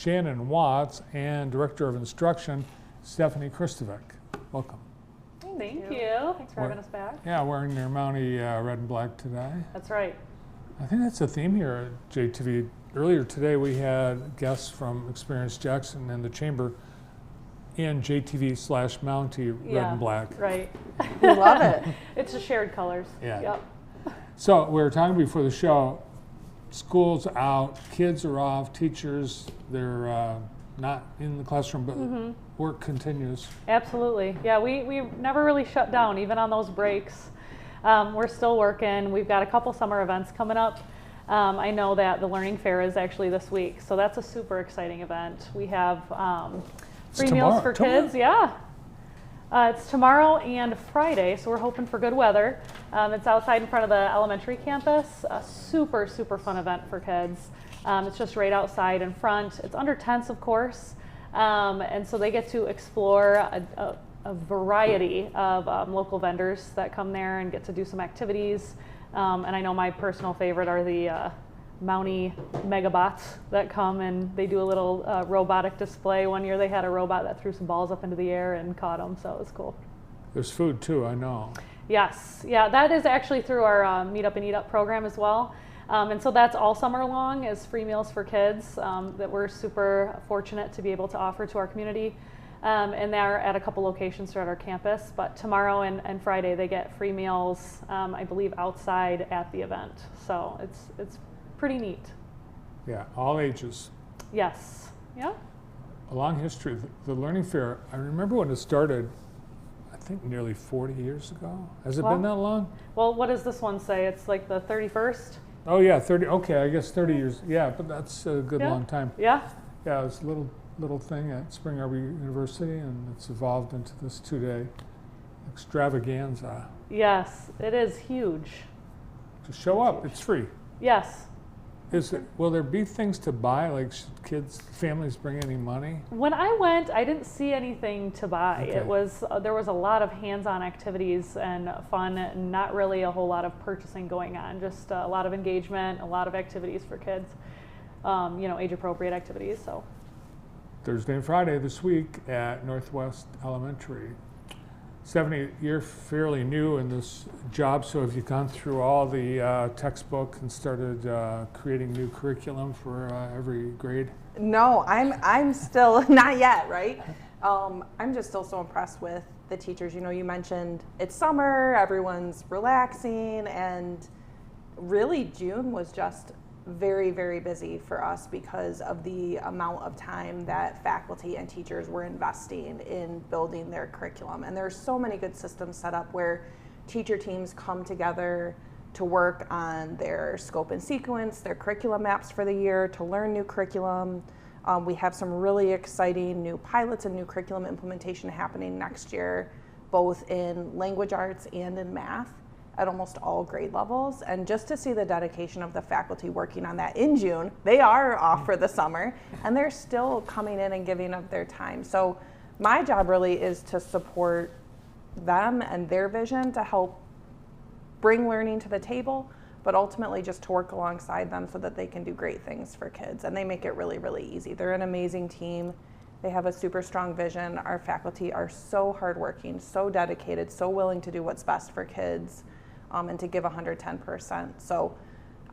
Shannon Watts and Director of Instruction, Stephanie Kristovic. Welcome. Thank you. Thanks for having us back. Yeah, wearing your Mountie red and black today. That's right. I think that's a theme here at JTV. Earlier today we had guests from Experience Jackson and the Chamber in JTV/Mountie red and black. Right. We love it. It's the shared colors. Yeah. Yep. So we were talking before the show, school's out, kids are off, teachers, they're not in the classroom, but work continues. Absolutely. Yeah, we never really shut down, even on those breaks. We're still working. We've got a couple summer events coming up. I know that the Learning Fair is actually this week, so that's a super exciting event. We have free meals for kids. Yeah. It's tomorrow and Friday, so we're hoping for good weather. It's outside in front of the elementary campus. A super, super fun event for kids. It's just right outside in front. It's under tents, of course, and so they get to explore a variety of local vendors that come there and get to do some activities. And I know my personal favorite are the Mountie Megabots that come and they do a little robotic display. One year they had a robot that threw some balls up into the air and caught them, so it was cool. There's food too, I know. Yes, yeah, that is actually through our Meet Up and Eat Up program as well. And so that's all summer long is free meals for kids that we're super fortunate to be able to offer to our community. And they're at a couple locations throughout our campus, but tomorrow and Friday they get free meals, I believe outside at the event. So it's pretty neat. Yeah, all ages. Yes, yeah. A long history. The Learning Fair, I remember when it started, I think nearly 40 years ago. Has it been that long? Well, what does this one say? It's like the 31st? Oh yeah, 30, okay, I guess 30 years. Yeah, but that's a good long time. Yeah? Yeah, it was a little thing at Spring Arbor University, and it's evolved into this 2-day extravaganza. Yes, it is huge. To show up, it's free. Yes. Will there be things to buy? Like, should families bring any money? When I went, I didn't see anything to buy. Okay. It was there was a lot of hands-on activities and fun, and not really a whole lot of purchasing going on. Just a lot of engagement, a lot of activities for kids. Age-appropriate activities. So. Thursday and Friday this week at Northwest Elementary. Stephanie, you're fairly new in this job, so have you gone through all the textbook and started creating new curriculum for every grade? No, I'm still not yet, right? I'm just still so impressed with the teachers. You know, you mentioned it's summer, everyone's relaxing, and really June was just very, very busy for us because of the amount of time that faculty and teachers were investing in building their curriculum. And there's so many good systems set up where teacher teams come together to work on their scope and sequence, their curriculum maps for the year, to learn new curriculum. We have some really exciting new pilots and new curriculum implementation happening next year, both in language arts and in math, at almost all grade levels. And just to see the dedication of the faculty working on that in June, they are off for the summer and they're still coming in and giving up their time. So my job really is to support them and their vision to help bring learning to the table, but ultimately just to work alongside them so that they can do great things for kids. And they make it really, really easy. They're an amazing team. They have a super strong vision. Our faculty are so hardworking, so dedicated, so willing to do what's best for kids. And to give 110%. So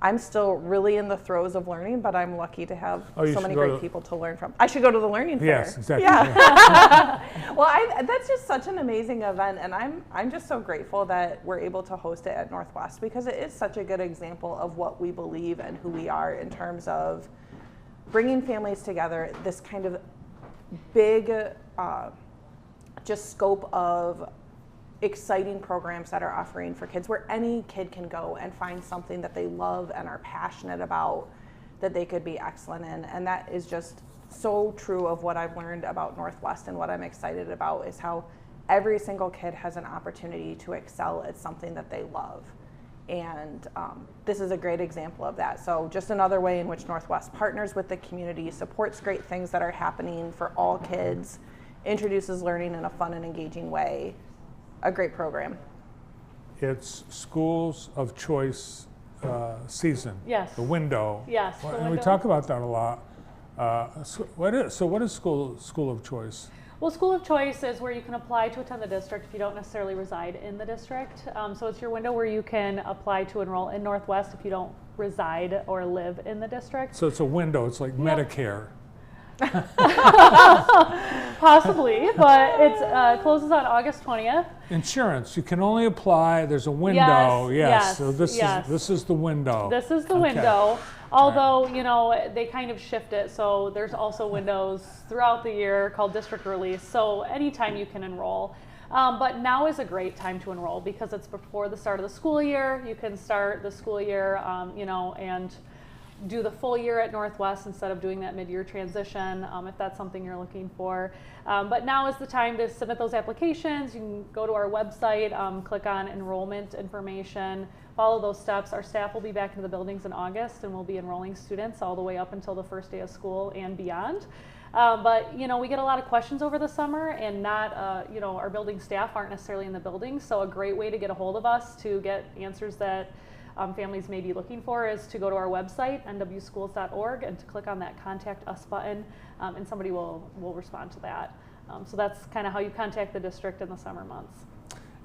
I'm still really in the throes of learning, but I'm lucky to have so many great people to learn from. I should go to the Learning Fair. Yes, exactly. Yeah. Well, that's just such an amazing event, and I'm just so grateful that we're able to host it at Northwest, because it is such a good example of what we believe and who we are in terms of bringing families together, this kind of big just scope of exciting programs that are offering for kids, where any kid can go and find something that they love and are passionate about that they could be excellent in. And that is just so true of what I've learned about Northwest, and what I'm excited about is how every single kid has an opportunity to excel at something that they love. And this is a great example of that. So just another way in which Northwest partners with the community, supports great things that are happening for all kids, introduces learning in a fun and engaging way. A great program. It's schools of choice season. Yes. The window. Yes. And we talk about that a lot. What is school of choice? Well, school of choice is where you can apply to attend the district if you don't necessarily reside in the district. So it's your window where you can apply to enroll in Northwest if you don't reside or live in the district. So it's a window. It's like Medicare. Possibly, but it closes on August 20th. Insurance. You can only apply. There's a window. Yes. So this is the window. This is the window. Although, you know, they kind of shift it. So there's also windows throughout the year called district release. So anytime you can enroll. But now is a great time to enroll because it's before the start of the school year. You can start the school year, you know, and do the full year at Northwest instead of doing that mid-year transition, if that's something you're looking for. But now is the time to submit those applications. You can go to our website, click on enrollment information, follow those steps. Our staff will be back into the buildings in August and we'll be enrolling students all the way up until the first day of school and beyond. But you know, we get a lot of questions over the summer and not, you know, our building staff aren't necessarily in the building. So a great way to get a hold of us to get answers that families may be looking for is to go to our website, nwschools.org, and to click on that Contact Us button, and somebody will respond to that. So that's kind of how you contact the district in the summer months.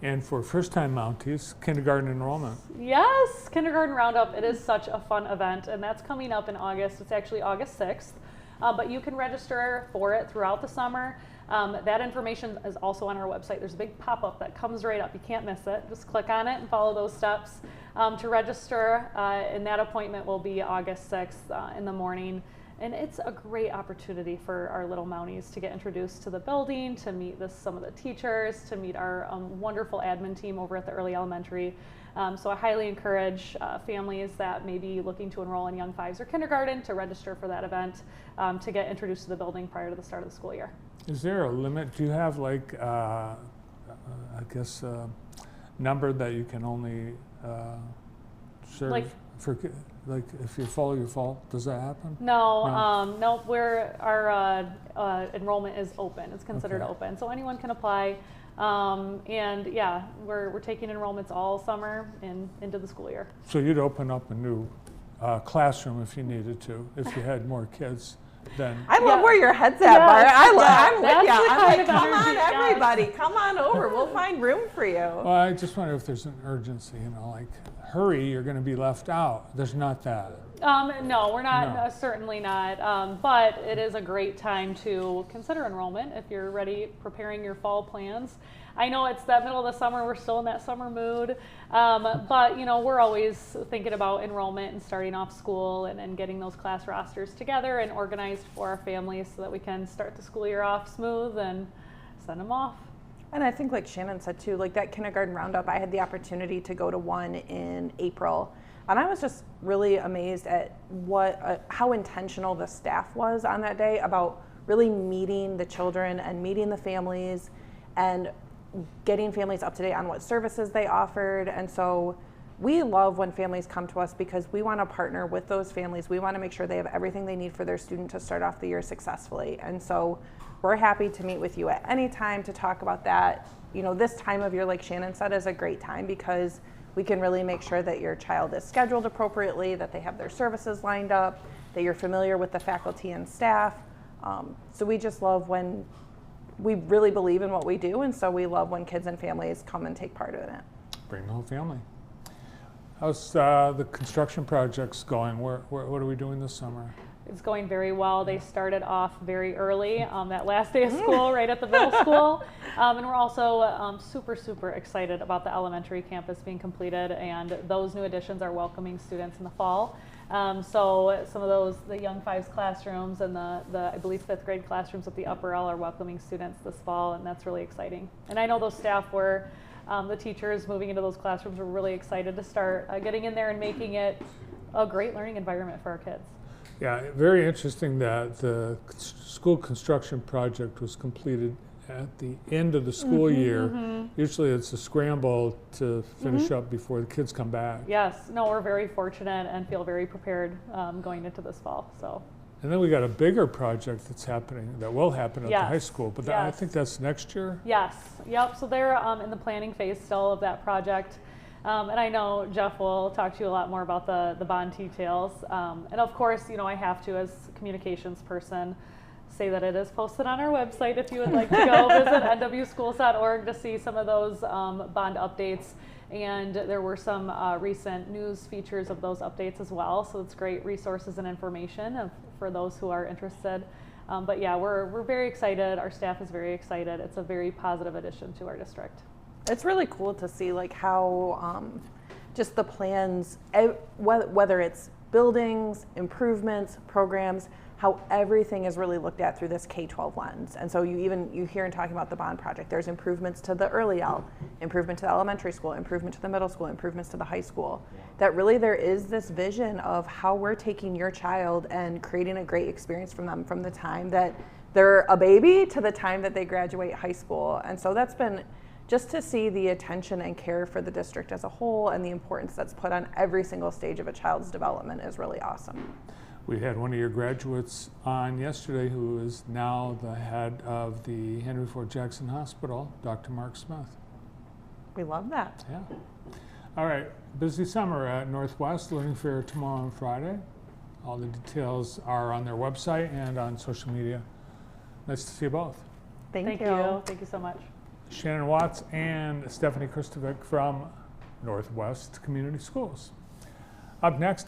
And for first-time Mounties, kindergarten enrollment. Yes, Kindergarten Roundup. It is such a fun event, and that's coming up in August. It's actually August 6th, but you can register for it throughout the summer. That information is also on our website. There's a big pop-up that comes right up. You can't miss it. Just click on it and follow those steps to register. And that appointment will be August 6th in the morning. And it's a great opportunity for our little Mounties to get introduced to the building, to meet some of the teachers, to meet our wonderful admin team over at the early elementary. So I highly encourage families that may be looking to enroll in Young Fives or kindergarten to register for that event to get introduced to the building prior to the start of the school year. Is there a limit? Do you have like, I guess, number that you can only serve like if you're full, you're full? Does that happen? No. No. Our enrollment is open. It's considered open, so anyone can apply. And yeah, we're taking enrollments all summer and into the school year. So you'd open up a new classroom if you needed to, if you had more kids. Then I love where your head's at, Bart. I'm with you. I'm like, come on, energy, everybody, come on over. We'll find room for you. Well, I just wonder if there's an urgency, you know, like, hurry, you're going to be left out. There's not that. No, we're not, certainly not. But it is a great time to consider enrollment if you're ready, preparing your fall plans. I know it's that middle of the summer, we're still in that summer mood, but you know, we're always thinking about enrollment and starting off school and getting those class rosters together and organized for our families so that we can start the school year off smooth and send them off. And I think like Shannon said too, like that kindergarten roundup, I had the opportunity to go to one in April. And I was just really amazed at how intentional the staff was on that day about really meeting the children and meeting the families and getting families up to date on what services they offered. And so we love when families come to us because we want to partner with those families. We want to make sure they have everything they need for their student to start off the year successfully. And so we're happy to meet with you at any time to talk about that. You know, this time of year, like Shannon said, is a great time because we can really make sure that your child is scheduled appropriately, that they have their services lined up, that you're familiar with the faculty and staff. So we just love when we really believe in what we do, and so we love when kids and families come and take part in it. Bring the whole family. How's the construction projects going? What are we doing this summer? It's going very well. They started off very early, that last day of school, right at the middle school. And we're also super excited about the elementary campus being completed, and those new additions are welcoming students in the fall. So some of those, the Young Fives classrooms and the I believe 5th grade classrooms at the Upper L are welcoming students this fall, and that's really exciting. And I know those staff were, the teachers moving into those classrooms were really excited to start getting in there and making it a great learning environment for our kids. Yeah, very interesting that the school construction project was completed at the end of the school year. Usually it's a scramble to finish up before the kids come back. Yes, no, we're very fortunate and feel very prepared going into this fall. So. And then we got a bigger project that's happening, that will happen at the high school, but I think that's next year? Yes, yep, so they're in the planning phase still of that project. And I know Jeff will talk to you a lot more about the bond details. And of course, I have to, as communications person, say that it is posted on our website if you would like to go visit nwschools.org to see some of those bond updates. And there were some recent news features of those updates as well. So it's great resources and information for those who are interested. But yeah, we're very excited. Our staff is very excited. It's a very positive addition to our district. It's really cool to see like how just the plans, whether it's buildings, improvements, programs, how everything is really looked at through this K-12 lens. And so you hear in talking about the bond project, there's improvements to the early L, improvement to the elementary school, improvement to the middle school, improvements to the high school. That really there is this vision of how we're taking your child and creating a great experience from them from the time that they're a baby to the time that they graduate high school. And so that's been just to see the attention and care for the district as a whole and the importance that's put on every single stage of a child's development is really awesome. We had one of your graduates on yesterday who is now the head of the Henry Ford Jackson Hospital, Dr. Mark Smith. We love that. Yeah. All right, busy summer at Northwest, Learning Fair tomorrow and Friday. All the details are on their website and on social media. Nice to see you both. Thank you. you. Thank you so much. Shannon Watts and Stephanie Kristovic from Northwest Community Schools. Up next,